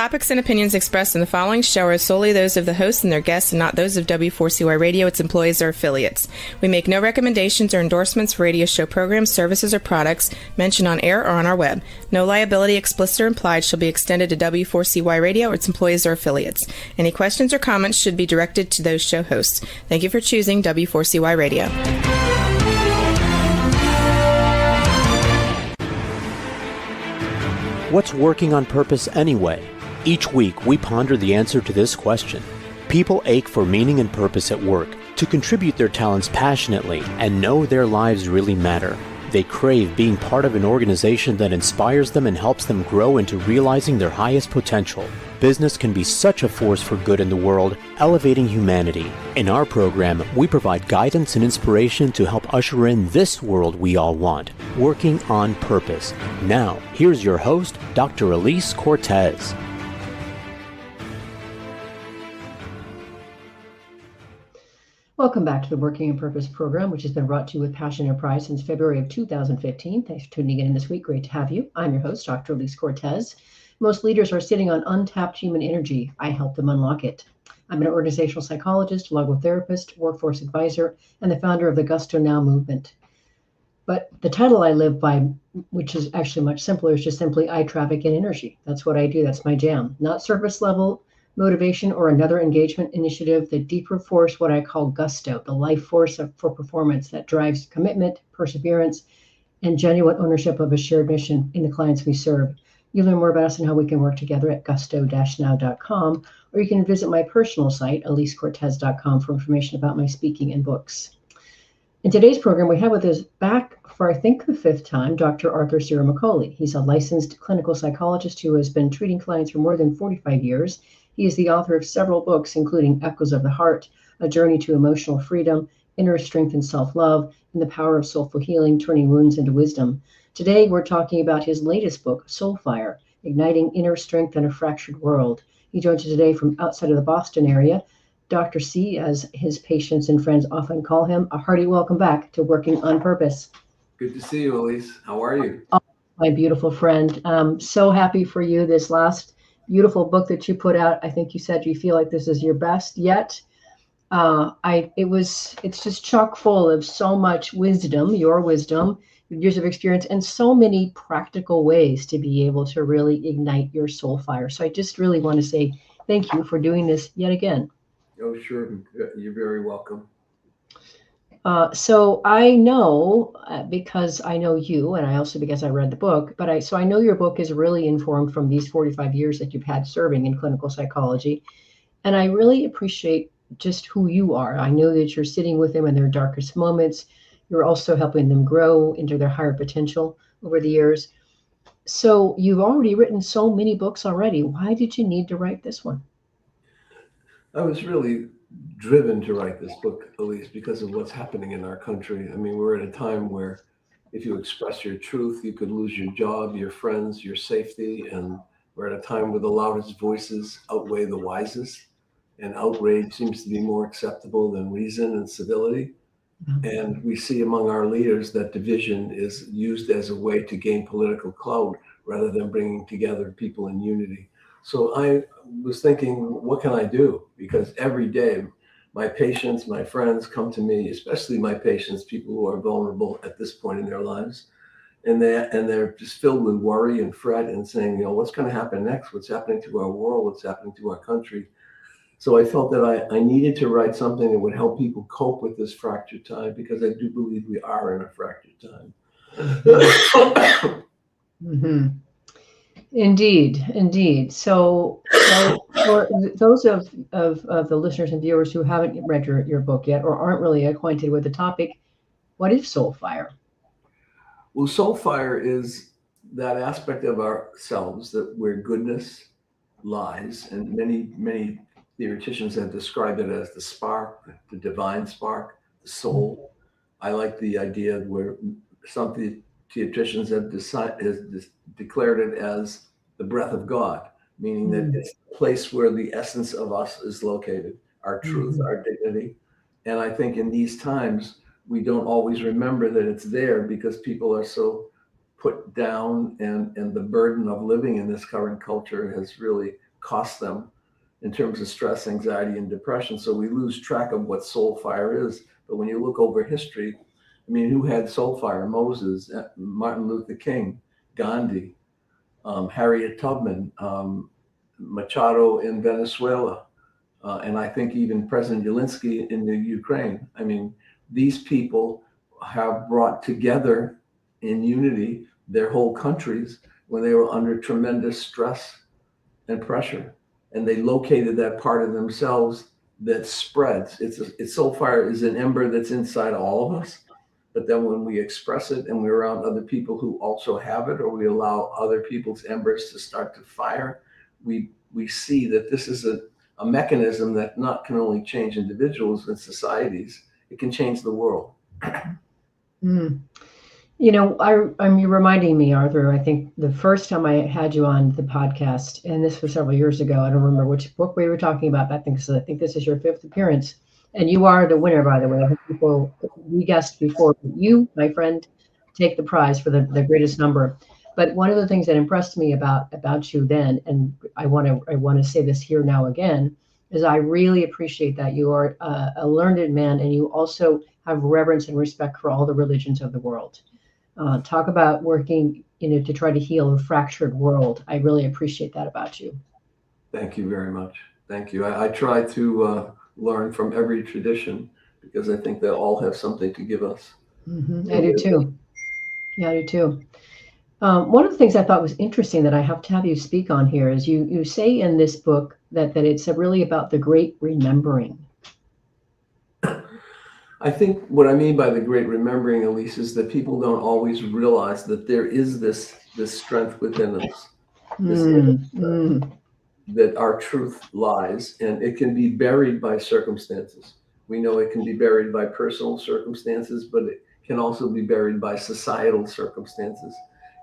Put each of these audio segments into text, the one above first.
topics and opinions expressed in the following show are solely those of the host and their guests and not those of W4CY Radio, its employees, or affiliates. We make no recommendations or endorsements for radio show programs, services, or products mentioned on air or on our web. No liability, explicit or implied, shall be extended to W4CY Radio or its employees or affiliates. Any questions or comments should be directed to those show hosts. Thank you for choosing W4CY Radio. What's working on purpose anyway? Each week, we ponder the answer to this question. People ache for meaning and purpose at work, to contribute their talents passionately and know their lives really matter. They crave being part of an organization that inspires them and helps them grow into realizing their highest potential. Business can be such a force for good in the world, elevating humanity. In our program, we provide guidance and inspiration to help usher in this world we all want, working on purpose. Now, here's your host, Dr. Elise Cortez. Welcome back to the Working on Purpose program, which has been brought to you with passion and pride since February of 2015. Thanks for tuning in this week. Great to have you. I'm your host, Dr. Elise Cortez. Most leaders are sitting on untapped human energy. I help them unlock it. I'm an organizational psychologist, logotherapist, workforce advisor, and the founder of the Gusto Now movement. But the title I live by, which is actually much simpler, is just simply I traffic in energy. That's what I do. That's my jam. Not surface level motivation or another engagement initiative, the deeper force, what I call gusto, the life force for performance that drives commitment, perseverance, and genuine ownership of a shared mission in the clients we serve. You'll learn more about us and how we can work together at gusto-now.com, or you can visit my personal site, elisecortez.com, for information about my speaking and books. In today's program, we have with us back for, I think, the fifth time, Dr. Arthur Ciaramicoli. He's a licensed clinical psychologist who has been treating clients for more than 45 years. He is the author of several books, including Echoes of the Heart, A Journey to Emotional Freedom, Inner Strength and Self-Love, and The Power of Soulful Healing, Turning Wounds into Wisdom. Today, we're talking about his latest book, Soulfire, Igniting Inner Strength in a Fractured World. He joins us today from outside of the Boston area. Dr. C, as his patients and friends often call him, a hearty welcome back to Working on Purpose. Good to see you, Elise. How are you? Oh, my beautiful friend. I'm so happy for you. This last beautiful book that you put out, I think you said you feel like this is your best yet. It's just chock full of so much wisdom, your years of experience, and so many practical ways to be able to really ignite your soul fire. So I just really want to say thank you for doing this yet again. Oh, sure. You're very welcome. So I know, because I know you, and I also because I read the book, so I know your book is really informed from these 45 years that you've had serving in clinical psychology. And I really appreciate just who you are. I know that you're sitting with them in their darkest moments. You're also helping them grow into their higher potential over the years. So you've already written so many books already. Why did you need to write this one? I was really driven to write this book, Elise, because of what's happening in our country. I mean, we're at a time where if you express your truth, you could lose your job, your friends, your safety. And we're at a time where the loudest voices outweigh the wisest. And outrage seems to be more acceptable than reason and civility. And we see among our leaders that division is used as a way to gain political clout rather than bringing together people in unity. So I was thinking, what can I do? Because every day, my patients, my friends come to me, especially my patients, people who are vulnerable at this point in their lives, and they're just filled with worry and fret and saying, what's going to happen next? What's happening to our world? What's happening to our country? So I felt that I needed to write something that would help people cope with this fractured time, because I do believe we are in a fractured time. Mm-hmm. Indeed. So for those of the listeners and viewers who haven't read your book yet or aren't really acquainted with the topic, what is Soulfire? Well, Soulfire is that aspect of ourselves where goodness lies, and many theoreticians have described it as the spark, the divine spark, the soul. I like the idea where some theoreticians have declared it as the breath of God, meaning that it's the place where the essence of us is located, our truth, our dignity. And I think in these times, we don't always remember that it's there because people are so put down, and the burden of living in this current culture has really costs them in terms of stress, anxiety, and depression. So we lose track of what soul fire is. But when you look over history, I mean, who had soul fire? Moses, Martin Luther King, Gandhi, Harriet Tubman, Machado in Venezuela, and I think even President Zelensky in the Ukraine. I mean, these people have brought together in unity their whole countries when they were under tremendous stress and pressure. And they located that part of themselves that spreads. It's soul fire is an ember that's inside all of us. But then when we express it and we're around other people who also have it, or we allow other people's embers to start to fire, we see that this is a mechanism that not can only change individuals and societies, it can change the world. Mm. You know, you're reminding me, Arthur, I think the first time I had you on the podcast, and this was several years ago, I don't remember which book we were talking about back then, because I think this is your 5th appearance. And you are the winner, by the way. I think people, we guessed before, but you, my friend, take the prize for the greatest number. But one of the things that impressed me about you then, and I want to say this here now again, is I really appreciate that you are a learned man, and you also have reverence and respect for all the religions of the world. Talk about working, to try to heal a fractured world. I really appreciate that about you. Thank you very much. Thank you. I try to learn from every tradition because I think they all have something to give us. Mm-hmm. I do too. Yeah, I do too. One of the things I thought was interesting that I have to have you speak on here is you say in this book that it's really about the great remembering. I think what I mean by the great remembering, Elise, is that people don't always realize that there is this strength within us, that our truth lies, and it can be buried by circumstances. We know it can be buried by personal circumstances, but it can also be buried by societal circumstances.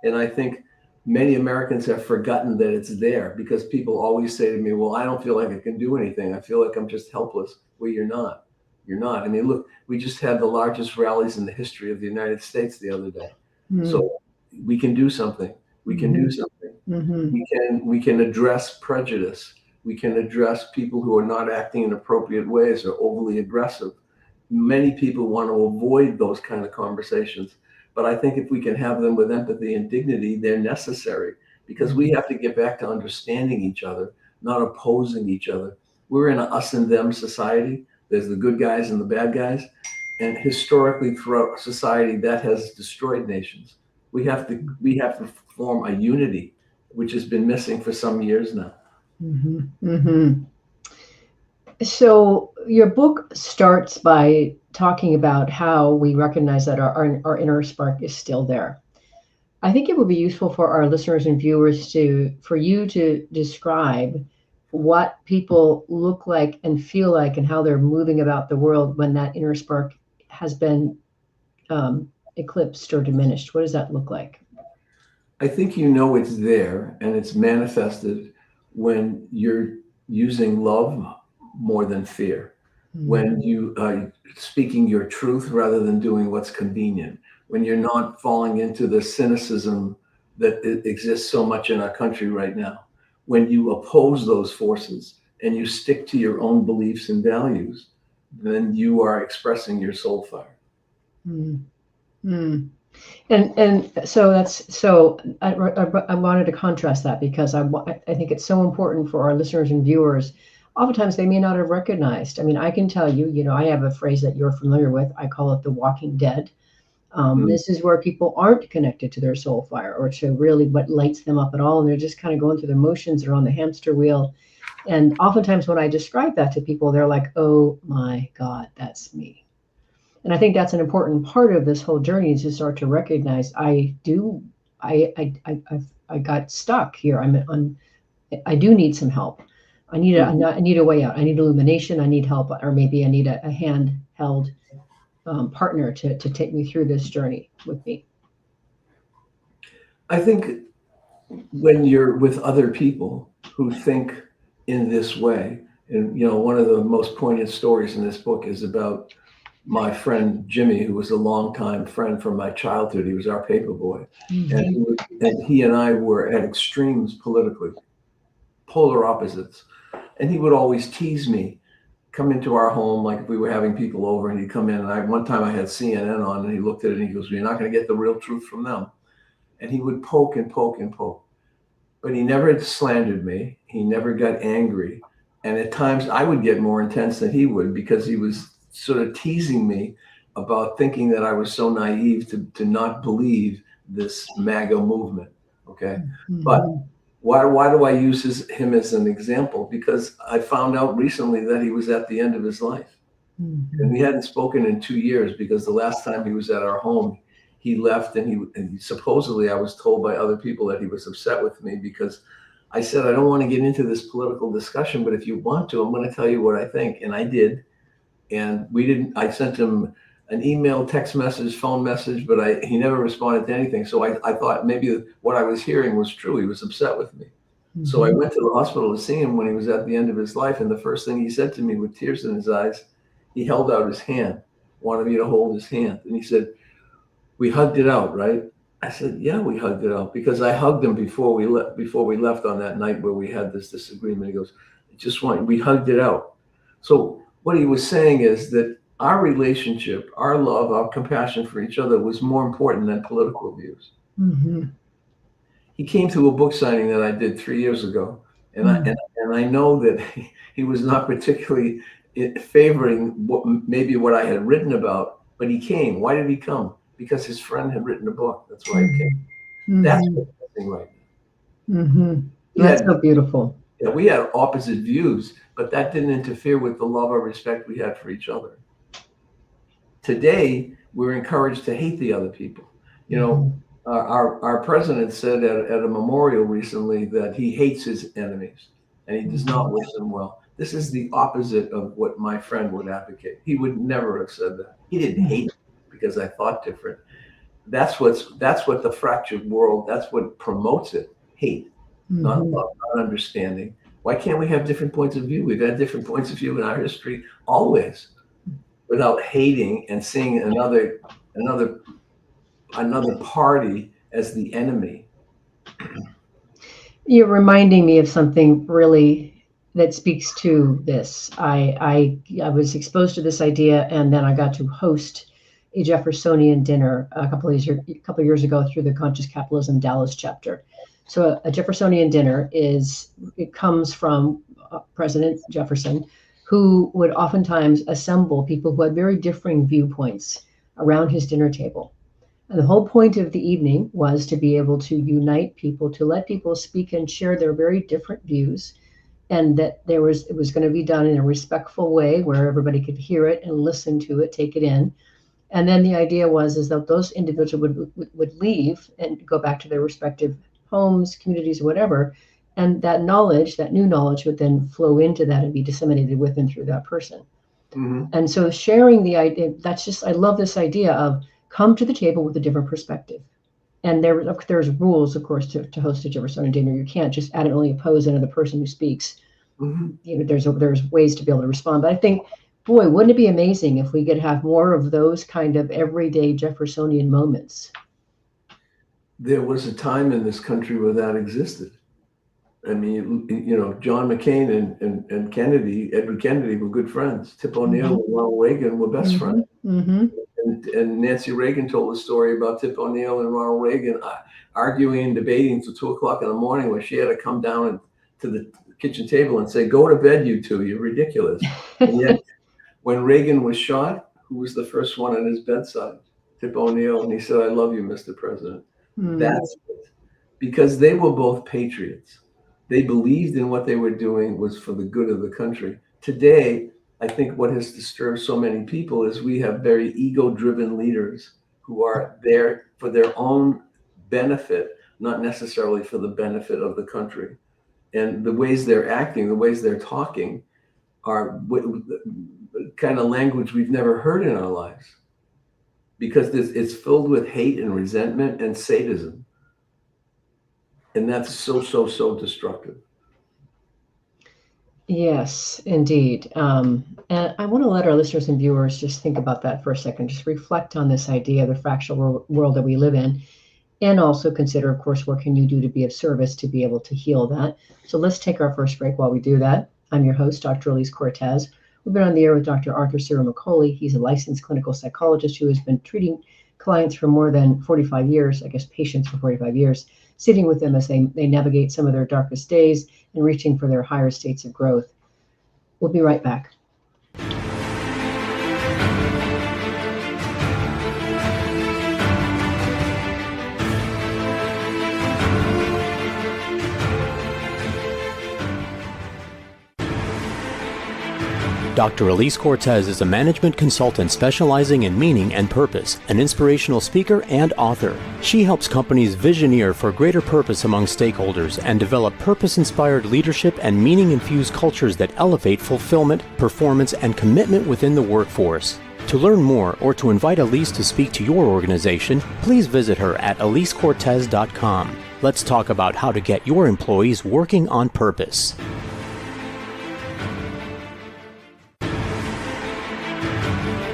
And I think many Americans have forgotten that it's there because people always say to me, well, I don't feel like I can do anything. I feel like I'm just helpless. Well, you're not. You're not. I mean, look, we just had the largest rallies in the history of the United States the other day. So we can do something. We can do something. We can address prejudice. We can address people who are not acting in appropriate ways or overly aggressive. Many people want to avoid those kind of conversations. But I think if we can have them with empathy and dignity, they're necessary because we have to get back to understanding each other, not opposing each other. We're in an us and them society. There's the good guys and the bad guys. And historically throughout society, that has destroyed nations. We have to form a unity, which has been missing for some years now. So your book starts by talking about how we recognize that our inner spark is still there. I think it would be useful for our listeners and viewers for you to describe what people look like and feel like and how they're moving about the world when that inner spark has been eclipsed or diminished. What does that look like? I think it's there and it's manifested when you're using love more than fear, when you are speaking your truth rather than doing what's convenient, when you're not falling into the cynicism that exists so much in our country right now, when you oppose those forces and you stick to your own beliefs and values, then you are expressing your soul fire. And so I wanted to contrast that because I think it's so important for our listeners and viewers. Oftentimes they may not have recognized. I mean, I can tell you, I have a phrase that you're familiar with. I call it the walking dead. This is where people aren't connected to their soul fire or to really what lights them up at all. And they're just kind of going through their motions. They're on the hamster wheel. And oftentimes when I describe that to people, they're like, oh my God, that's me. And I think that's an important part of this whole journey is to start to recognize I got stuck here. I do need some help. I need a way out. I need illumination. I need help, or maybe I need a handheld partner to take me through this journey with me. I think when you're with other people who think in this way, and one of the most poignant stories in this book is about my friend Jimmy, who was a longtime friend from my childhood. He was our paper boy, and he and I were at extremes politically. polar opposites. And he would always tease me, come into our home, like if we were having people over, and he'd come in, and one time I had CNN on, and he looked at it and he goes, "You're not going to get the real truth from them." And he would poke and poke and poke. But he never slandered me. He never got angry. And at times I would get more intense than he would, because he was sort of teasing me about thinking that I was so naive to not believe this MAGA movement. Okay. Mm-hmm. But why do I use him as an example? Because I found out recently that he was at the end of his life. Mm-hmm. And we hadn't spoken in 2 years, because the last time he was at our home, he left, and he supposedly, I was told by other people, that he was upset with me because I said, "I don't want to get into this political discussion, but if you want to, I'm going to tell you what I think." And I did. And I sent him an email, text message, phone message, but he never responded to anything. So I thought maybe what I was hearing was true. He was upset with me. Mm-hmm. So I went to the hospital to see him when he was at the end of his life. And the first thing he said to me, with tears in his eyes, he held out his hand, wanted me to hold his hand. And he said, "We hugged it out, right?" I said, "Yeah, we hugged it out," because I hugged him before we left on that night where we had this disagreement. He goes, "We hugged it out." So what he was saying is that our relationship, our love, our compassion for each other was more important than political views. Mm-hmm. He came to a book signing that I did 3 years ago, and Mm-hmm. I know that he was not particularly favoring what I had written about, but he came. Why did he come? Because his friend had written a book. That's why he came. Mm-hmm. That's what's happening right now. Mm-hmm. That's so beautiful. Yeah, we had opposite views, but that didn't interfere with the love or respect we had for each other. Today, we're encouraged to hate the other people. You know, our president said at a memorial recently that he hates his enemies and he does not wish them well. This is the opposite of what my friend would advocate. He would never have said that. He didn't hate me because I thought different. That's what the fractured world, that's what promotes it. Hate, not love, not understanding. Why can't we have different points of view? We've had different points of view in our history always, without hating and seeing another party as the enemy. You're reminding me of something really that speaks to this. I was exposed to this idea, and then I got to host a Jeffersonian dinner a couple of years ago through the Conscious Capitalism Dallas chapter. So a Jeffersonian dinner comes from President Jefferson, who would oftentimes assemble people who had very differing viewpoints around his dinner table. And the whole point of the evening was to be able to unite people, to let people speak and share their very different views, and that it was going to be done in a respectful way where everybody could hear it and listen to it, take it in. And then the idea is that those individuals would leave and go back to their respective homes, communities, or whatever, and that new knowledge would then flow into that and be disseminated with and through that person. Mm-hmm. And so sharing the idea, I love this idea of come to the table with a different perspective. And there's rules, of course, to host a Jeffersonian dinner. You can't just adamantly oppose another person who speaks. Mm-hmm. You know, there's ways to be able to respond. But I think, boy, wouldn't it be amazing if we could have more of those kind of everyday Jeffersonian moments? There was a time in this country where that existed. I mean, John McCain and Edward Kennedy were good friends. Tip O'Neill and Ronald Reagan were best friends. Mm-hmm. And Nancy Reagan told a story about Tip O'Neill and Ronald Reagan arguing and debating till 2:00 in the morning, where she had to come down to the kitchen table and say, "Go to bed, you two, you're ridiculous." And yet, when Reagan was shot, who was the first one at his bedside? Tip O'Neill. And he said, "I love you, Mr. President." Mm. That's it. Because they were both patriots. They believed in what they were doing was for the good of the country. Today, I think what has disturbed so many people is we have very ego-driven leaders who are there for their own benefit, not necessarily for the benefit of the country. And the ways they're acting, the ways they're talking are the kind of language we've never heard in our lives, because it's filled with hate and resentment and sadism. And that's so destructive. Yes, indeed. And I want to let our listeners and viewers just think about that for a second, just reflect on this idea of the fractal world that we live in. And also consider, of course, what can you do to be of service to be able to heal that. So let's take our first break while we do that. I'm your host, Dr. Elise Cortez. We've been on the air with Dr. Arthur Ciaramicoli. He's a licensed clinical psychologist who has been treating clients for more than 45 years, I guess patients for 45 years, sitting with them as they navigate some of their darkest days and reaching for their higher states of growth. We'll be right back. Dr. Elise Cortez is a management consultant specializing in meaning and purpose, an inspirational speaker and author. She helps companies visioneer for greater purpose among stakeholders and develop purpose-inspired leadership and meaning-infused cultures that elevate fulfillment, performance, and commitment within the workforce. To learn more or to invite Elise to speak to your organization, please visit her at elisecortez.com. Let's talk about how to get your employees working on purpose.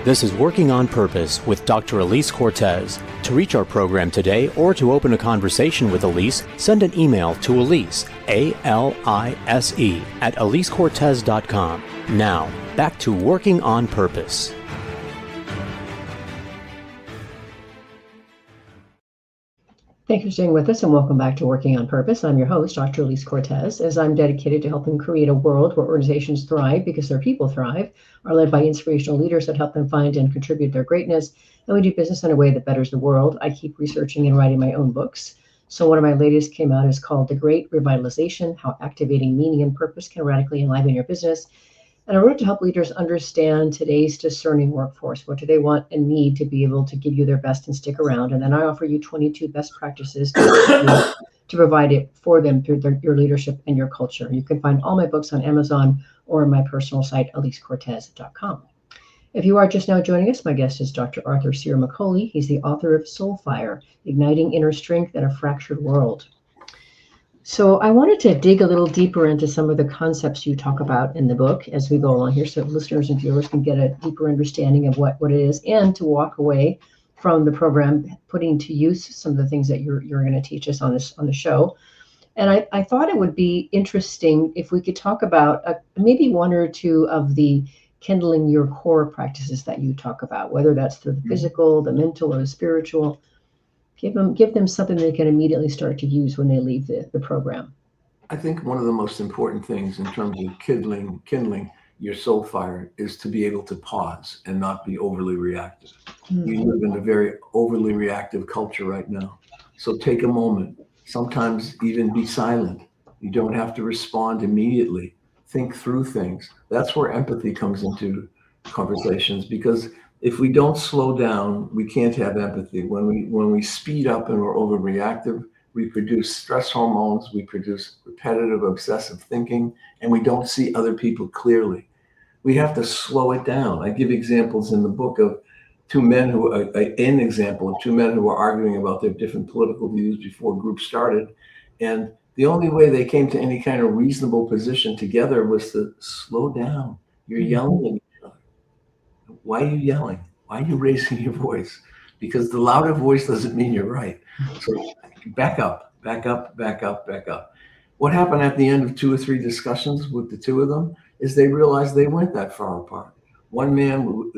This is Working on Purpose with Dr. Elise Cortez. To reach our program today or to open a conversation with Elise, send an email to Elise, A-L-I-S-E, at elisecortez.com. Now, back to Working on Purpose. Thank you for staying with us and welcome back to Working on Purpose. I'm your host, Dr. Elise Cortez, as I'm dedicated to helping create a world where organizations thrive because their people thrive, are led by inspirational leaders that help them find and contribute their greatness, and we do business in a way that betters the world. I keep researching and writing my own books. So one of my latest came out is called The Great Revitalization, How Activating Meaning and Purpose Can Radically Enliven Your Business. And I wrote to help leaders understand today's discerning workforce. What do they want and need to be able to give you their best and stick around? And then I offer you 22 best practices to provide it for them through your leadership and your culture. You can find all my books on Amazon or on my personal site, elisecortez.com. If you are just now joining us, my guest is Dr. Arthur Ciaramicoli. He's the author of Soul Fire, Igniting Inner Strength in a Fractured World. So I wanted to dig a little deeper into some of the concepts you talk about in the book as we go along here, so listeners and viewers can get a deeper understanding of what it is, and to walk away from the program putting to use some of the things that you're going to teach us on the show. And I thought it would be interesting if we could talk about maybe one or two of the kindling your core practices that you talk about, whether that's the physical, the mental, or the spiritual. Give them something they can immediately start to use when they leave the program. I think one of the most important things in terms of kindling your soul fire is to be able to pause and not be overly reactive. Mm-hmm. You live in a very overly reactive culture right now. So take a moment, sometimes even be silent. You don't have to respond immediately. Think through things. That's where empathy comes into conversations, because if we don't slow down, we can't have empathy. When we speed up and we're overreactive, we produce stress hormones, we produce repetitive, obsessive thinking, and we don't see other people clearly. We have to slow it down. I give examples in the book of two men who were arguing about their different political views before groups started. And the only way they came to any kind of reasonable position together was to slow down. You're yelling at each other. Why are you yelling? Why are you raising your voice? Because the louder voice doesn't mean you're right. So back up. What happened at the end of 2 or 3 discussions with the two of them is they realized they weren't that far apart. One man who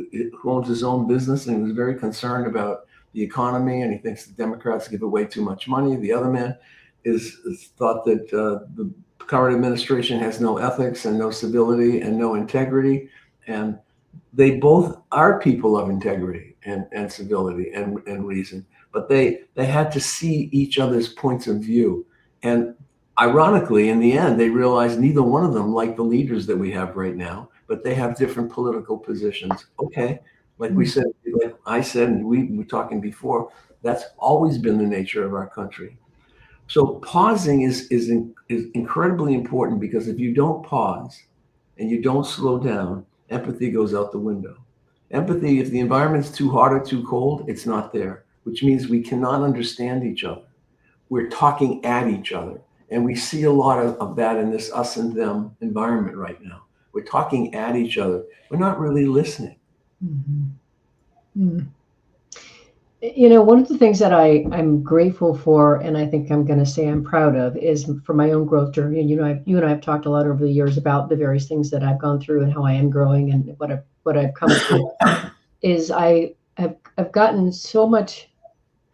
owns his own business and was very concerned about the economy, and he thinks the Democrats give away too much money. The other man is thought that the current administration has no ethics and no civility and no integrity. And they both are people of integrity and civility and reason, but they had to see each other's points of view. And ironically, in the end, they realized neither one of them like the leaders that we have right now, but they have different political positions. Okay, like I said, and we were talking before, that's always been the nature of our country. So pausing is incredibly important, because if you don't pause and you don't slow down, empathy goes out the window. Empathy, if the environment's too hot or too cold, it's not there, which means we cannot understand each other. We're talking at each other. And we see a lot of that in this us and them environment right now. We're talking at each other. We're not really listening. Mm-hmm. Mm. One of the things that I'm grateful for, and I think I'm going to say I'm proud of, is for my own growth journey. And you and I have talked a lot over the years about the various things that I've gone through and how I am growing and what I've come through. Is I've gotten so much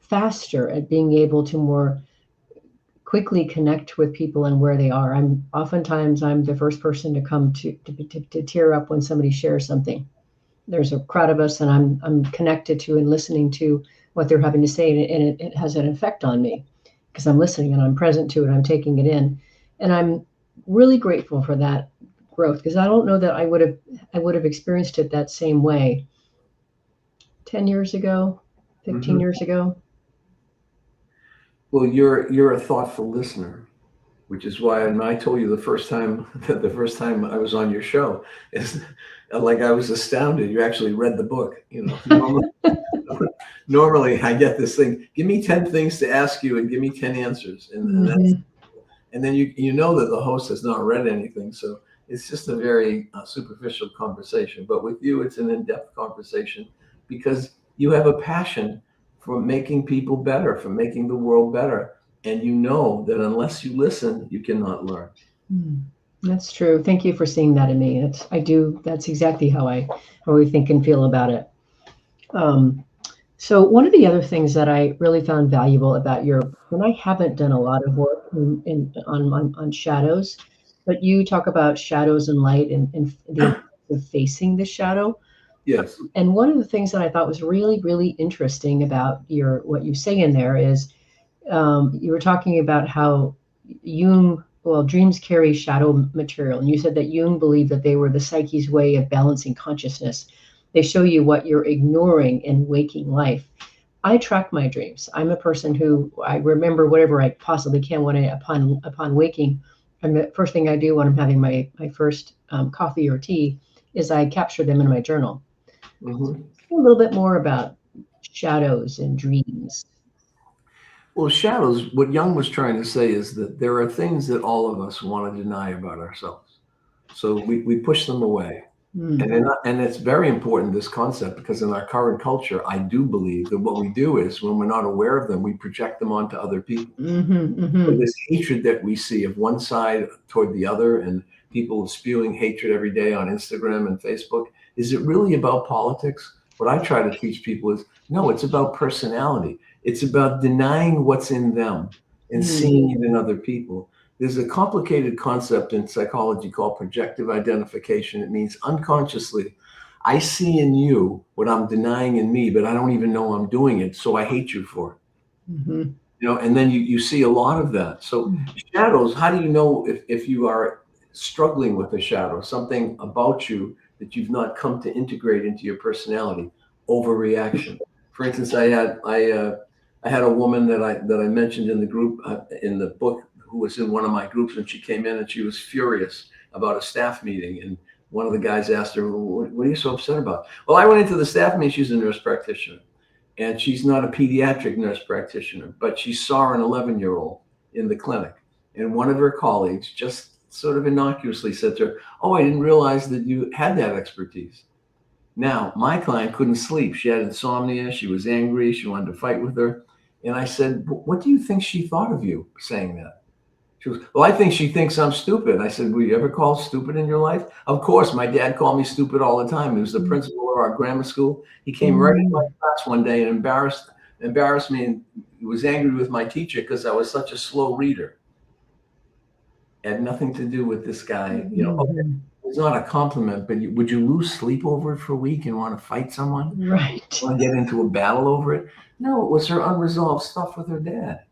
faster at being able to more quickly connect with people and where they are. I'm the first person to come to tear up when somebody shares something. There's a crowd of us, and I'm connected to and listening to what they're having to say, and it has an effect on me because I'm listening and I'm present to it. I'm taking it in, and I'm really grateful for that growth because I don't know that I would have experienced it that same way 10 years ago, 15 Mhm. years ago. Well, you're a thoughtful listener, which is why when I told you the first time the first time I was on your show, is like I was astounded. You actually read the book. Normally I get this thing. Give me 10 things to ask you and give me 10 answers, Mhm. and then you know that the host has not read anything, so it's just a very superficial conversation. But with you, it's an in-depth conversation because you have a passion for making people better, for making the world better, and you know that unless you listen, you cannot learn. Mm. That's true. Thank you for seeing that in me. I do. That's exactly how I think and feel about it. Um, so one of the other things that I really found valuable about your, and I haven't done a lot of work on shadows, but you talk about shadows and light and the importance of facing the shadow. Yes. And one of the things that I thought was really, really interesting about what you say in there is you were talking about how dreams carry shadow material. And you said that Jung believed that they were the psyche's way of balancing consciousness. They show you what you're ignoring in waking life. I track my dreams. I'm a person who I remember whatever I possibly can when upon waking. And the first thing I do when I'm having my first coffee or tea is I capture them in my journal. Hmm. A little bit more about shadows and dreams. Well, shadows, what Jung was trying to say is that there are things that all of us want to deny about ourselves. So we push them away. Mm. And it's very important, this concept, because in our current culture, I do believe that what we do is when we're not aware of them, we project them onto other people. Hmm. So Hmm. this hatred that we see of one side toward the other, and people spewing hatred every day on Instagram and Facebook, is it really about politics? What I try to teach people is no, it's about personality. It's about denying what's in them and Mm. seeing it in other people. There's a complicated concept in psychology called projective identification. It means unconsciously, I see in you what I'm denying in me, but I don't even know I'm doing it. So I hate you for it. Mhm. And then you see a lot of that. So shadows, how do you know if you are struggling with a shadow, something about you that you've not come to integrate into your personality? Overreaction. For instance, I had a woman that I mentioned in the group in the book, who was in one of my groups, and she came in and she was furious about a staff meeting. And one of the guys asked her, well, what are you so upset about? Well, I went into the staff meeting. She's a nurse practitioner, and she's not a pediatric nurse practitioner, but she saw an 11-year-old in the clinic. And one of her colleagues just sort of innocuously said to her, oh, I didn't realize that you had that expertise. Now, my client couldn't sleep. She had insomnia. She was angry. She wanted to fight with her. And I said, what do you think she thought of you saying that? She goes, well, I think she thinks I'm stupid. I said, were you ever called stupid in your life? Of course, my dad called me stupid all the time. He was the principal of our grammar school. He came right into my Mm. class one day and embarrassed me, and he was angry with my teacher because I was such a slow reader. It had nothing to do with this guy. Okay, Mhm. it's not a compliment, but would you lose sleep over it for a week and want to fight someone? Right. Want to get into a battle over it? No, it was her unresolved stuff with her dad.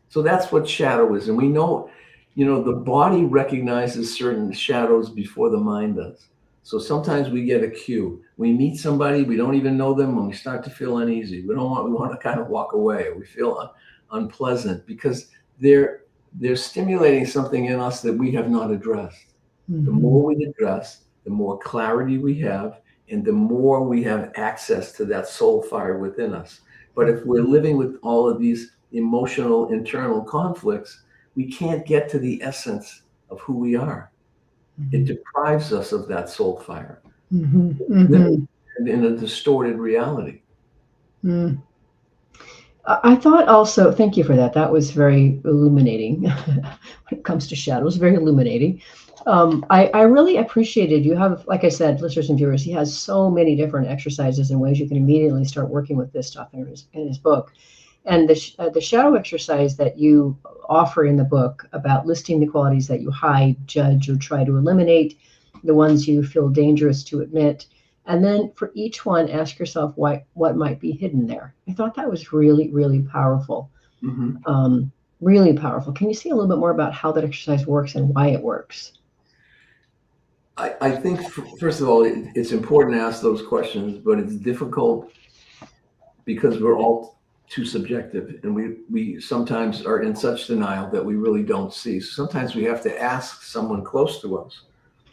So that's what shadow is. And we know, the body recognizes certain shadows before the mind does. So sometimes we get a cue. We meet somebody, we don't even know them, when we start to feel uneasy. We want to kind of walk away, or we feel unpleasant because they're stimulating something in us that we have not addressed. The Mhm. more we address, the more clarity we have, and the more we have access to that soul fire within us. But if we're living with all of these emotional internal conflicts, we can't get to the essence of who we are. It Mhm. deprives us of that soul fire, Mhm. living Mhm. in a distorted reality. Mm. I thought also, thank you for that. That was very illuminating when it comes to shadows, very illuminating. I really appreciated you have, like I said, listeners and viewers, he has so many different exercises and ways you can immediately start working with this stuff in his book. And the shadow exercise that you offer in the book about listing the qualities that you hide, judge, or try to eliminate, the ones you feel dangerous to admit, and then for each one, ask yourself what might be hidden there. I thought that was really, really powerful. Really powerful. Can you say a little bit more about how that exercise works and why it works? I think, first of all, it's important to ask those questions, but it's difficult because we're all too subjective, and we sometimes are in such denial that we really don't see. So sometimes we have to ask someone close to us.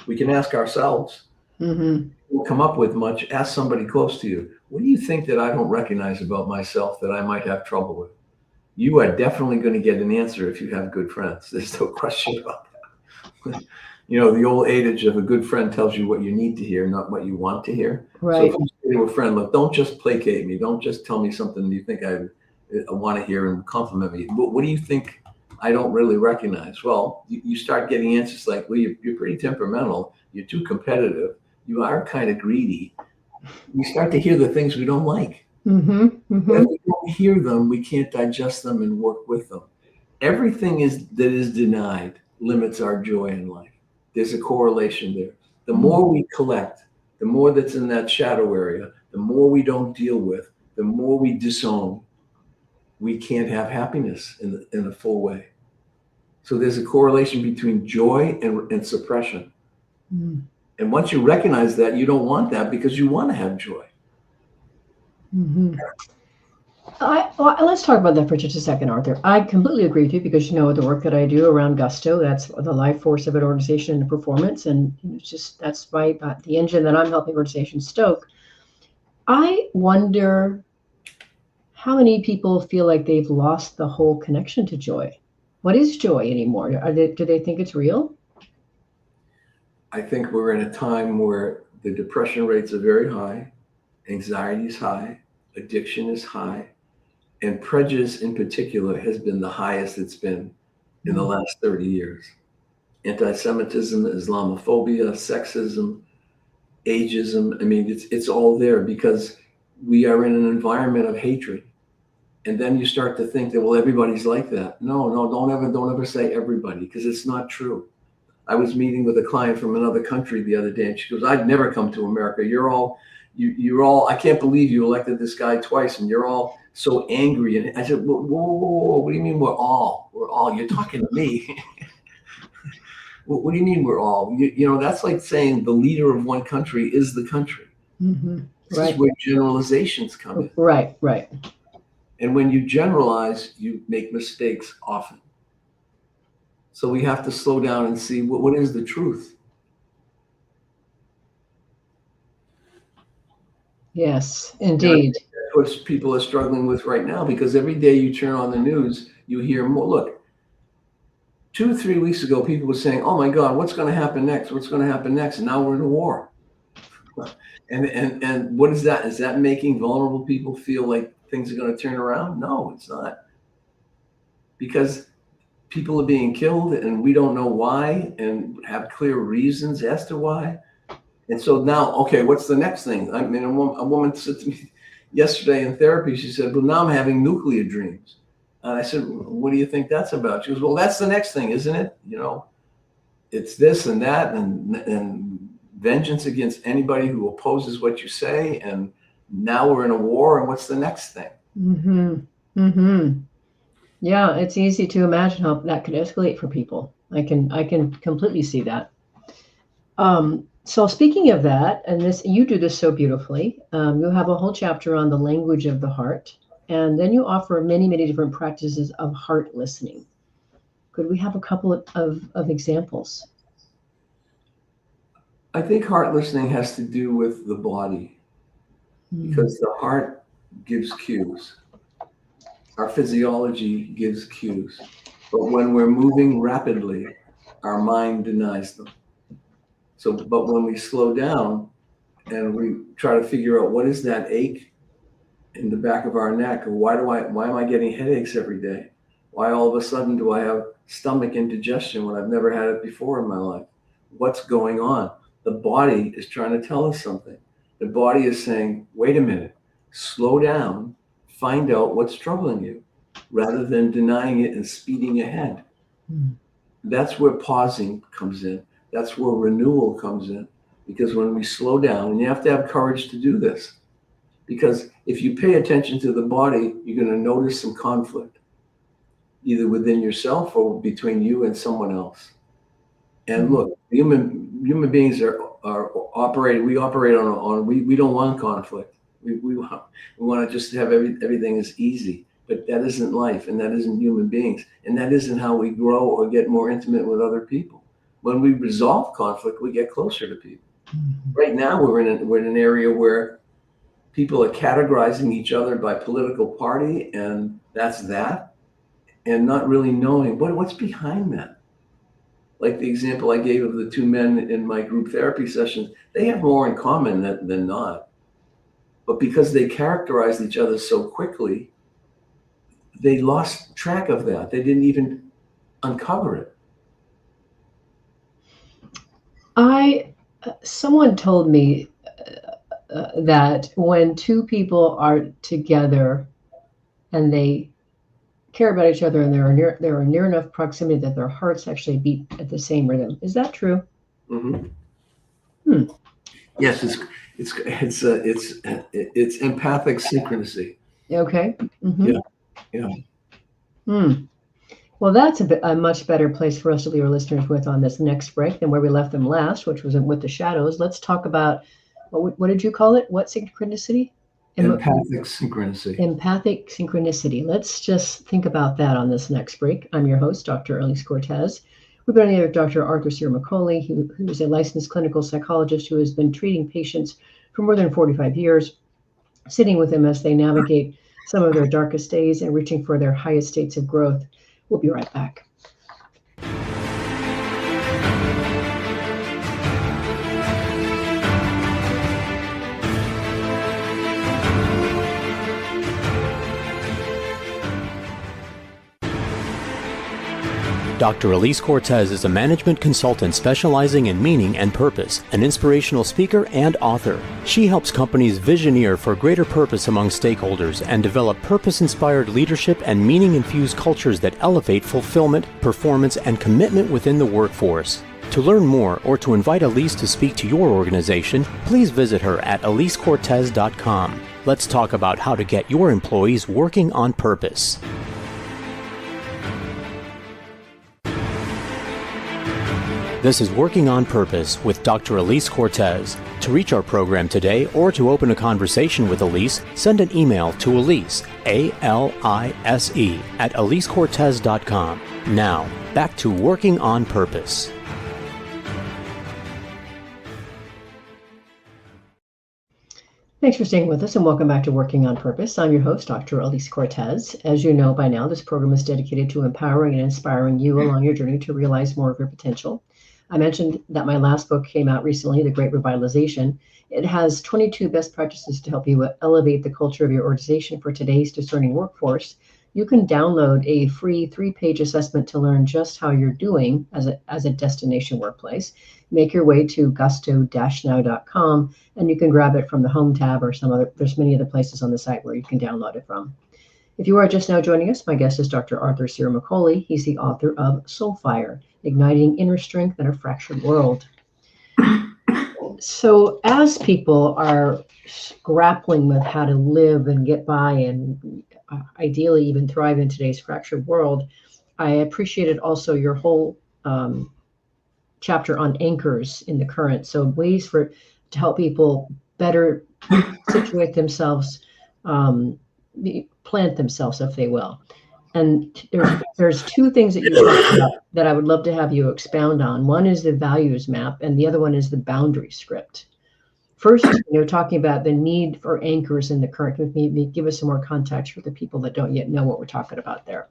We can ask ourselves. We'll come up with much. Ask somebody close to you. What do you think that I don't recognize about myself that I might have trouble with? You are definitely going to get an answer if you have good friends. There's no question about that. You know, the old adage of a good friend tells you what you need to hear, not what you want to hear. Right. So if you say to a friend, look, don't just placate me. Don't just tell me something you think I want to hear and compliment me. But what do you think I don't really recognize? Well, you start getting answers like, well, you're pretty temperamental. You're too competitive. You are kind of greedy. We start to hear the things we don't like. If we don't hear them, we can't digest them and work with them. Everything that is denied limits our joy in life. There's a correlation there. The more we collect, the more that's in that shadow area, the more we don't deal with, the more we disown, we can't have happiness in a full way. So there's a correlation between joy and suppression. And once you recognize that, you don't want that because you want to have joy. Let's talk about that for just a second, Arthur. I completely agree with you because you know the work that I do around Gusto, that's the life force of an organization and performance, and it's just that's the engine that I'm helping organizations stoke. I wonder how many people feel like they've lost the whole connection to joy. What is joy anymore? Do they think it's real? I think we're in a time where the depression rates are very high, anxiety is high, addiction is high, and prejudice in particular has been the highest it's been in the last 30 years. Anti-Semitism, Islamophobia, sexism, ageism. I mean, it's all there because we are in an environment of hatred. And then you start to think that, well, everybody's like that. No, don't ever say everybody, because it's not true. I was meeting with a client from another country the other day, and she goes, I'd never come to America. You're all, I can't believe you elected this guy twice, and you're all so angry. And I said, whoa, what do you mean we're all? We're all, you're talking to me. What do you mean we're all? You know, that's like saying the leader of one country is the country. This is where generalizations come in. Right. And when you generalize, you make mistakes often. So we have to slow down and see what is the truth. Yes, indeed. That's what people are struggling with right now, because every day you turn on the news, you hear more. Look, 2 or 3 weeks ago, people were saying, oh my God, what's going to happen next? What's going to happen next? And now we're in a war. And what is that? Is that making vulnerable people feel like things are going to turn around? No, it's not. Because people are being killed and we don't know why and have clear reasons as to why. And so now, okay, what's the next thing? I mean, a woman said to me yesterday in therapy, she said, well, now I'm having nuclear dreams. And I said, what do you think that's about? She goes, well, that's the next thing, isn't it? You know, it's this and that and vengeance against anybody who opposes what you say. And now we're in a war. And what's the next thing? Yeah, it's easy to imagine how that could escalate for people. I can completely see that. So speaking of that, and this, you do this so beautifully. You have a whole chapter on the language of the heart, and then you offer many, many different practices of heart listening. Could we have a couple of examples? I think heart listening has to do with the body, because the heart gives cues. Our physiology gives cues. But when we're moving rapidly, our mind denies them. But when we slow down and we try to figure out what is that ache, in the back of our neck. Why am I getting headaches every day? Why all of a sudden do I have stomach indigestion when I've never had it before in my life? What's going on? The body is trying to tell us something. The body is saying, wait a minute, slow down, find out what's troubling you, rather than denying it and speeding ahead. That's where pausing comes in. That's where renewal comes in. Because when we slow down, and you have to have courage to do this, because if you pay attention to the body, you're going to notice some conflict, either within yourself or between you and someone else. And look, human beings are operating. We operate on we don't want conflict. We want to just have everything is easy. But that isn't life, and that isn't human beings, and that isn't how we grow or get more intimate with other people. When we resolve conflict, we get closer to people. Right now, we're in an area where people are categorizing each other by political party, and that's that, and not really knowing what's behind that. Like the example I gave of the two men in my group therapy sessions, they have more in common than not. But because they characterized each other so quickly, they lost track of that. They didn't even uncover it. Someone told me that when two people are together and they care about each other and they're near enough proximity that their hearts actually beat at the same rhythm. Is that true? Mm-hmm. Yes, it's empathic synchronicity. Okay. Mm-hmm. Yeah. Well, that's a much better place for us to leave our listeners with on this next break than where we left them last, which was with the shadows. Let's talk about, what did you call it? What synchronicity? Empathic synchronicity. Empathic synchronicity. Let's just think about that on this next break. I'm your host, Dr. Elise Cortez. We've been here with Dr. Arthur Ciaramicoli, who is a licensed clinical psychologist who has been treating patients for more than 45 years, sitting with them as they navigate some of their darkest days and reaching for their highest states of growth. We'll be right back. Dr. Elise Cortez is a management consultant specializing in meaning and purpose, an inspirational speaker and author. She helps companies visioneer for greater purpose among stakeholders and develop purpose-inspired leadership and meaning-infused cultures that elevate fulfillment, performance, and commitment within the workforce. To learn more or to invite Elise to speak to your organization, please visit her at elisecortez.com. Let's talk about how to get your employees working on purpose. This is Working on Purpose with Dr. Elise Cortez. To reach our program today or to open a conversation with Elise, send an email to Elise, A-L-I-S-E, at elisecortez.com. Now, back to Working on Purpose. Thanks for staying with us and welcome back to Working on Purpose. I'm your host, Dr. Elise Cortez. As you know by now, this program is dedicated to empowering and inspiring you along your journey to realize more of your potential. I mentioned that my last book came out recently, The Great Revitalization. It has 22 best practices to help you elevate the culture of your organization for today's discerning workforce. You can download a free 3-page assessment to learn just how you're doing as a destination workplace. Make your way to gusto-now.com and you can grab it from the home tab or there's many other places on the site where you can download it from. If you are just now joining us, my guest is Dr. Arthur Ciaramicoli. He's the author of Soulfire, Igniting Inner Strength in a Fractured World. So as people are grappling with how to live and get by and ideally even thrive in today's fractured world, I appreciated also your whole chapter on anchors in the current. So ways to help people better situate themselves, plant themselves, if they will. And there's two things that you talked about that I would love to have you expound on. One is the values map, and the other one is the boundary script. First, talking about the need for anchors in the current. Maybe give us some more context for the people that don't yet know what we're talking about there.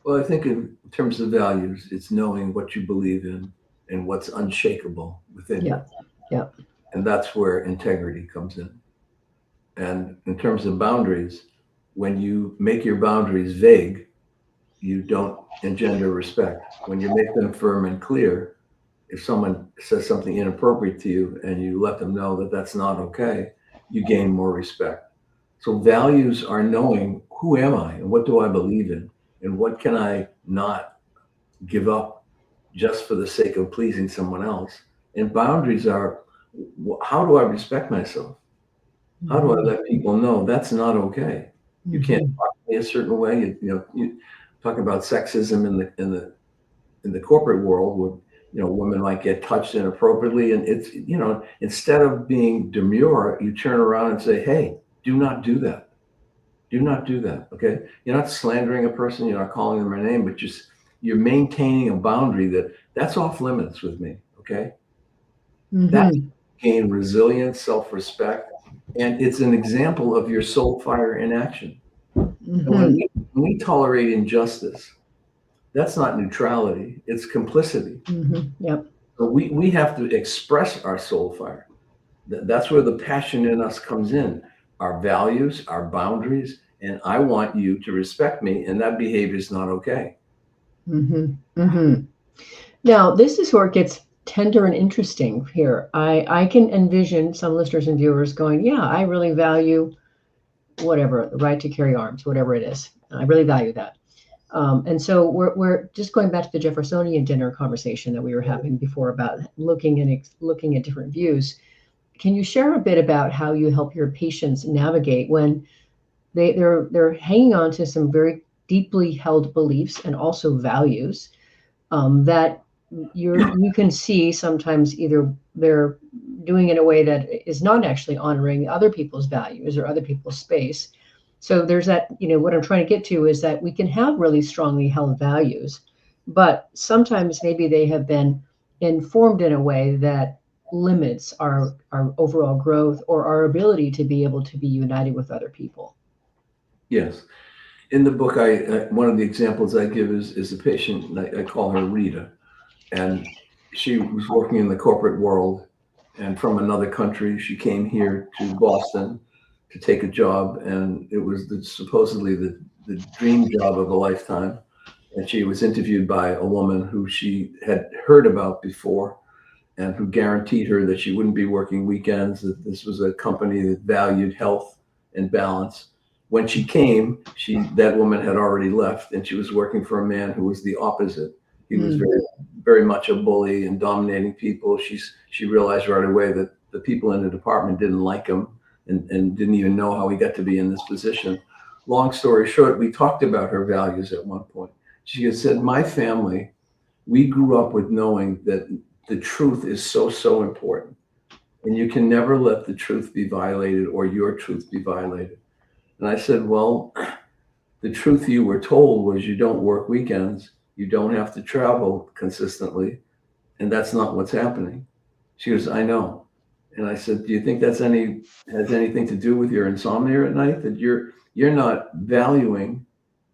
Well, I think in terms of values, it's knowing what you believe in and what's unshakable within you. Yeah. And that's where integrity comes in. And in terms of boundaries, when you make your boundaries vague, you don't engender respect. When you make them firm and clear, if someone says something inappropriate to you and you let them know that that's not okay, you gain more respect. So values are knowing, who am I and what do I believe in and what can I not give up just for the sake of pleasing someone else. And boundaries are, how do I respect myself? How do I let people know that's not okay? You can't talk to me a certain way. You talk about sexism in the corporate world, where women might get touched inappropriately, and it's instead of being demure, you turn around and say, "Hey, do not do that. Do not do that." Okay, you're not slandering a person, you're not calling them a name, but just you're maintaining a boundary that's off limits with me. Okay, that's gain resilience, self-respect, and it's an example of your soul fire in action. And when we tolerate injustice, that's not neutrality, it's complicity. Yep. So we have to express our soul fire. That's where the passion in us comes in, our values, our boundaries, and I want you to respect me, and that behavior is not okay. Now, this is where it gets tender and interesting here. I can envision some listeners and viewers going, yeah, I really value whatever, the right to carry arms, whatever it is. I really value that. And so we're just going back to the Jeffersonian dinner conversation that we were having before about looking at different views. Can you share a bit about how you help your patients navigate when they're hanging on to some very deeply held beliefs and also values that you can see sometimes either they're doing in a way that is not actually honoring other people's values or other people's space. So there's that, what I'm trying to get to is that we can have really strongly held values, but sometimes maybe they have been informed in a way that limits our overall growth or our ability to be able to be united with other people. Yes. In the book, one of the examples I give is a patient, I call her Rita, and she was working in the corporate world, and from another country, she came here to Boston to take a job, and it was supposedly the dream job of a lifetime. And she was interviewed by a woman who she had heard about before, and who guaranteed her that she wouldn't be working weekends, that this was a company that valued health and balance. When she came, that woman had already left, and she was working for a man who was the opposite. He was very, very much a bully and dominating people. She realized right away that the people in the department didn't like him and didn't even know how he got to be in this position. Long story short, we talked about her values at one point. She had said, my family, we grew up with knowing that the truth is so important. And you can never let the truth be violated or your truth be violated. And I said, well, the truth you were told was you don't work weekends, you don't have to travel consistently, and that's not what's happening. She goes, I know. And I said, do you think has anything to do with your insomnia at night? That you're not valuing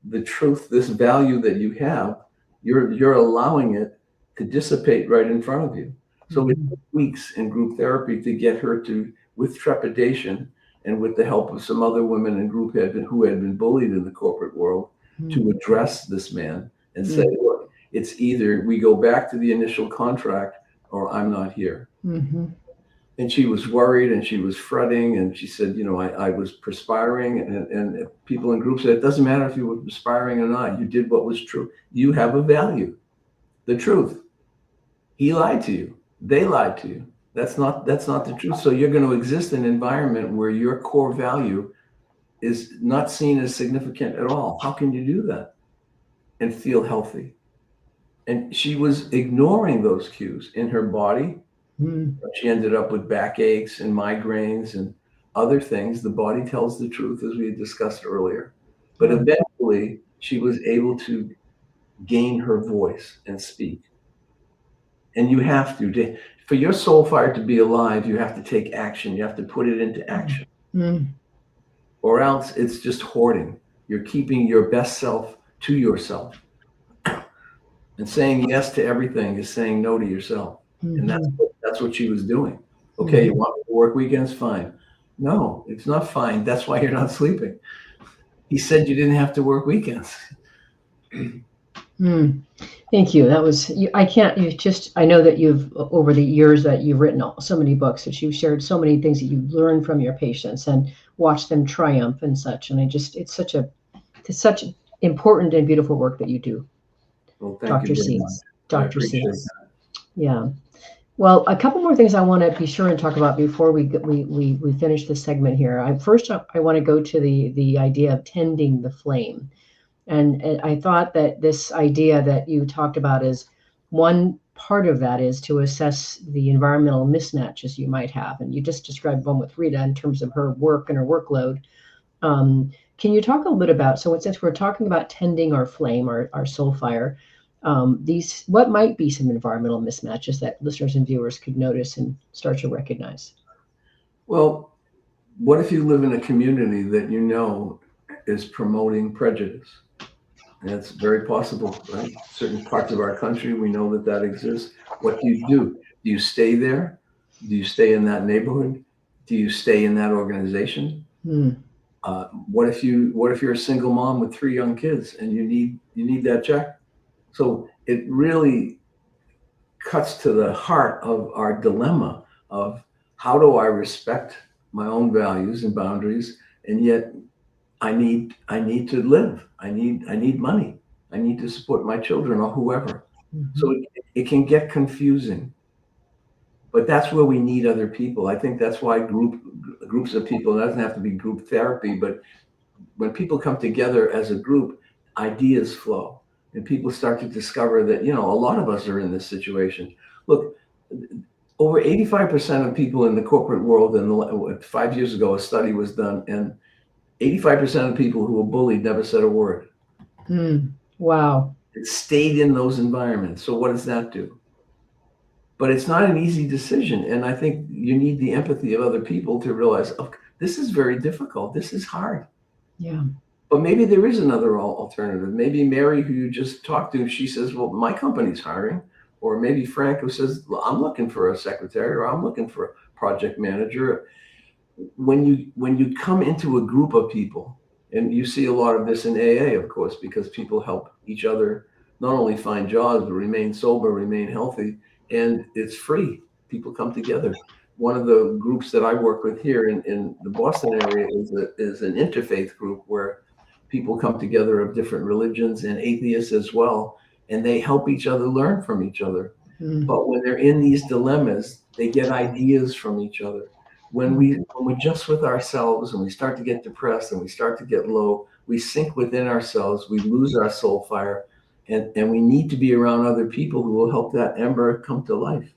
the truth, this value that you have, you're allowing it to dissipate right in front of you. So it took weeks in group therapy to get her to, with trepidation, and with the help of some other women in group who had been bullied in the corporate world, to address this man and say, look, it's either we go back to the initial contract or I'm not here. And she was worried and she was fretting, and she said, I was perspiring, and people in groups said, it doesn't matter if you were perspiring or not, you did what was true. You have a value, the truth. He lied to you. They lied to you. That's not the truth. So you're going to exist in an environment where your core value is not seen as significant at all. How can you do that and feel healthy? And she was ignoring those cues in her body. She ended up with backaches and migraines and other things. The body tells the truth, as we had discussed earlier. But eventually she was able to gain her voice and speak. And you have to, for your soul fire to be alive, you have to take action. You have to put it into action. Or else it's just hoarding. You're keeping your best self to yourself. And saying yes to everything is saying no to yourself. And that's what she was doing. Okay, you want me to work weekends? Fine. No, it's not fine. That's why you're not sleeping. He said you didn't have to work weekends. Thank you. That was, I know that over the years that you've written so many books, that you've shared so many things that you've learned from your patients and watched them triumph and such. And it's such important and beautiful work that you do. Well, thank you very much. Dr. Seeds. Yeah. Well, a couple more things I want to be sure and talk about before we finish this segment here. I want to go to the idea of tending the flame. And I thought that this idea that you talked about is one part of that is to assess the environmental mismatches you might have. And you just described one with Rita in terms of her work and her workload. Can you talk a little bit about, so since we're talking about tending our flame, our soul fire, what might be some environmental mismatches that listeners and viewers could notice and start to recognize? Well, what if you live in a community that you know is promoting prejudice? And it's very possible, right? Certain parts of our country, we know that exists. What do? Do you stay there? Do you stay in that neighborhood? Do you stay in that organization? What if you're a single mom with 3 young kids and you need that check? So it really cuts to the heart of our dilemma of how do I respect my own values and boundaries, and yet I need to live. I need money. I need to support my children or whoever. So it can get confusing. But that's where we need other people. I think that's why groups of people, it doesn't have to be group therapy, but when people come together as a group, ideas flow. And people start to discover that, a lot of us are in this situation. Look, over 85% of people in the corporate world, and 5 years ago, a study was done, and 85% of people who were bullied never said a word. Wow. It stayed in those environments. So what does that do? But it's not an easy decision. And I think you need the empathy of other people to realize, oh, this is very difficult. This is hard. Yeah. But maybe there is another alternative. Maybe Mary, who you just talked to, she says, well, my company's hiring. Or maybe Frank, who says, well, I'm looking for a secretary, or I'm looking for a project manager. When you come into a group of people, and you see a lot of this in AA, of course, because people help each other not only find jobs, but remain sober, remain healthy, and it's free. People come together. One of the groups that I work with here in the Boston area is an interfaith group where people come together of different religions and atheists as well, and they help each other learn from each other. But when they're in these dilemmas, they get ideas from each other. When we're just with ourselves and we start to get depressed and we start to get low, we sink within ourselves, we lose our soul fire, and we need to be around other people who will help that ember come to life.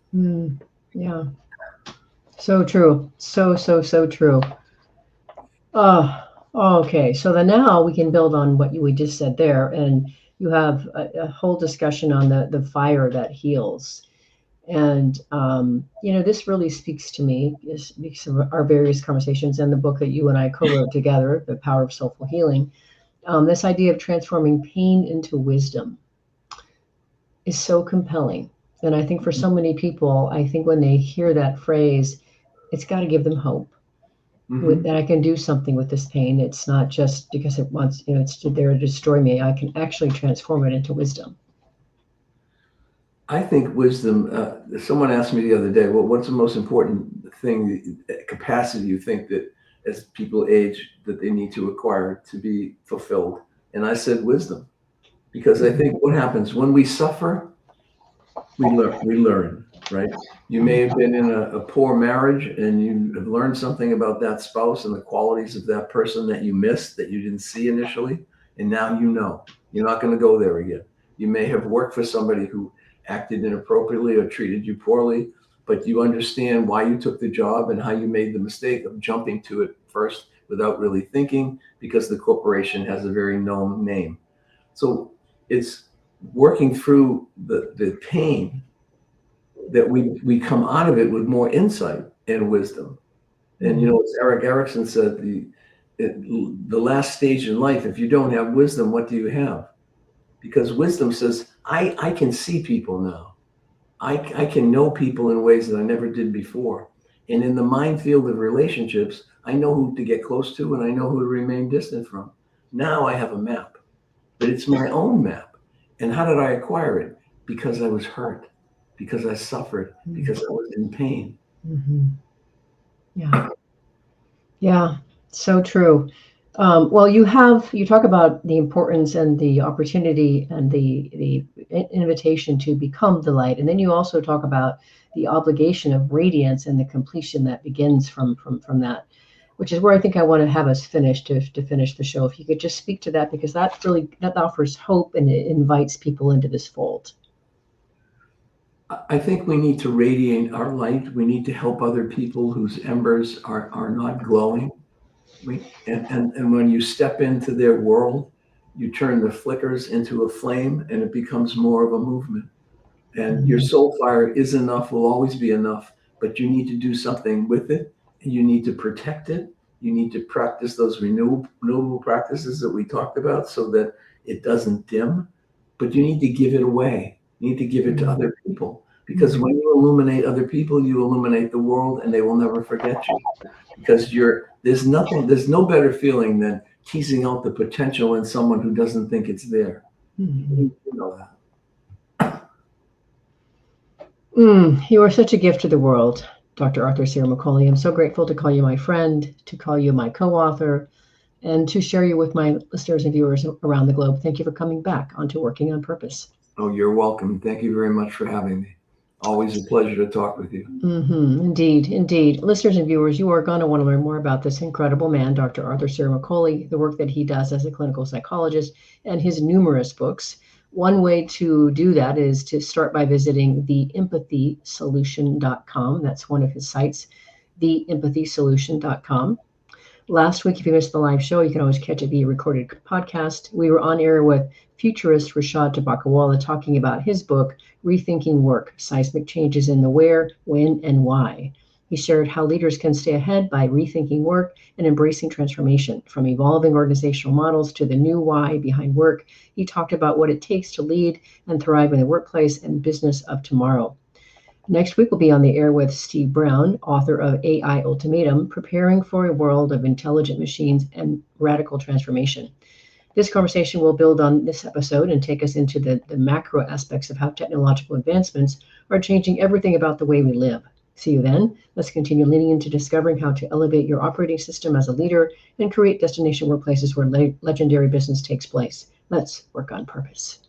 Yeah. So true. So true. Okay. So then now we can build on what we just said there. And you have a whole discussion on the fire that heals. And, this really speaks to me. It speaks of our various conversations and the book that you and I co-wrote together, The Power of Soulful Healing. This idea of transforming pain into wisdom is so compelling. And I think for so many people, I think when they hear that phrase, it's got to give them hope that I can do something with this pain. It's not just because it wants, it's there to destroy me. I can actually transform it into wisdom. I think wisdom, someone asked me the other day, well, what's the most important thing, capacity you think that as people age that they need to acquire to be fulfilled? And I said wisdom, because I think what happens when we suffer, we learn, right? You may have been in a poor marriage and you have learned something about that spouse and the qualities of that person that you missed, that you didn't see initially. And now you're not going to go there again. You may have worked for somebody who acted inappropriately or treated you poorly, but you understand why you took the job and how you made the mistake of jumping to it first without really thinking, because the corporation has a very known name. So it's working through the pain that we come out of it with more insight and wisdom. And as Eric Erickson said, the last stage in life, if you don't have wisdom, what do you have? Because wisdom says, I can see people now. I can know people in ways that I never did before. And in the minefield of relationships, I know who to get close to and I know who to remain distant from. Now I have a map, but it's my own map. And how did I acquire it? Because I was hurt, because I suffered, because I was in pain. Mm-hmm. Yeah. Yeah. So true. Well, you talk about the importance and the opportunity and the invitation to become the light. And then you also talk about the obligation of radiance and the completion that begins from that, which is where I think I want to have us finish to finish the show. If you could just speak to that, because that offers hope and it invites people into this fold. I think we need to radiate our light. We need to help other people whose embers are not glowing. And when you step into their world, you turn the flickers into a flame and it becomes more of a movement. And your soul fire is enough, will always be enough, but you need to do something with it. You need to protect it. You need to practice those renewable practices that we talked about so that it doesn't dim, but you need to give it away. You need to give it to other people, because when you illuminate other people, you illuminate the world and they will never forget you, because there's no better feeling than teasing out the potential in someone who doesn't think it's there. You know that. You are such a gift to the world, Dr. Arthur Ciaramicoli. I'm so grateful to call you my friend, to call you my co-author, and to share you with my listeners and viewers around the globe. Thank you for coming back onto Working on Purpose. Oh, you're welcome. Thank you very much for having me. Always a pleasure to talk with you. Indeed. Listeners and viewers, you are going to want to learn more about this incredible man, Dr. Arthur Ciaramicoli, the work that he does as a clinical psychologist, and his numerous books. One way to do that is to start by visiting theempathysolution.com. That's one of his sites, theempathysolution.com. Last week, if you missed the live show, you can always catch it via recorded podcast. We were on air with futurist Rashad Tabakawala talking about his book, Rethinking Work, Seismic Changes in the Where, When, and Why. He shared how leaders can stay ahead by rethinking work and embracing transformation, from evolving organizational models to the new why behind work. He talked about what it takes to lead and thrive in the workplace and business of tomorrow. Next week, we'll be on the air with Steve Brown, author of AI Ultimatum, Preparing for a World of Intelligent Machines and Radical Transformation. This conversation will build on this episode and take us into the macro aspects of how technological advancements are changing everything about the way we live. See you then. Let's continue leaning into discovering how to elevate your operating system as a leader and create destination workplaces where legendary business takes place. Let's work on purpose.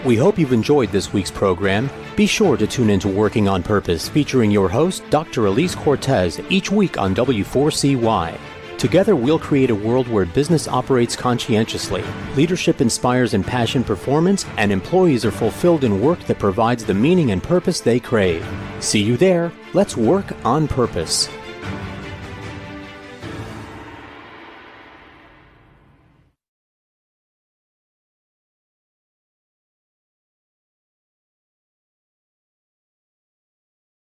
We hope you've enjoyed this week's program. Be sure to tune into Working on Purpose, featuring your host, Dr. Elise Cortez, each week on W4CY. Together, we'll create a world where business operates conscientiously, leadership inspires impassioned performance, and employees are fulfilled in work that provides the meaning and purpose they crave. See you there. Let's work on purpose.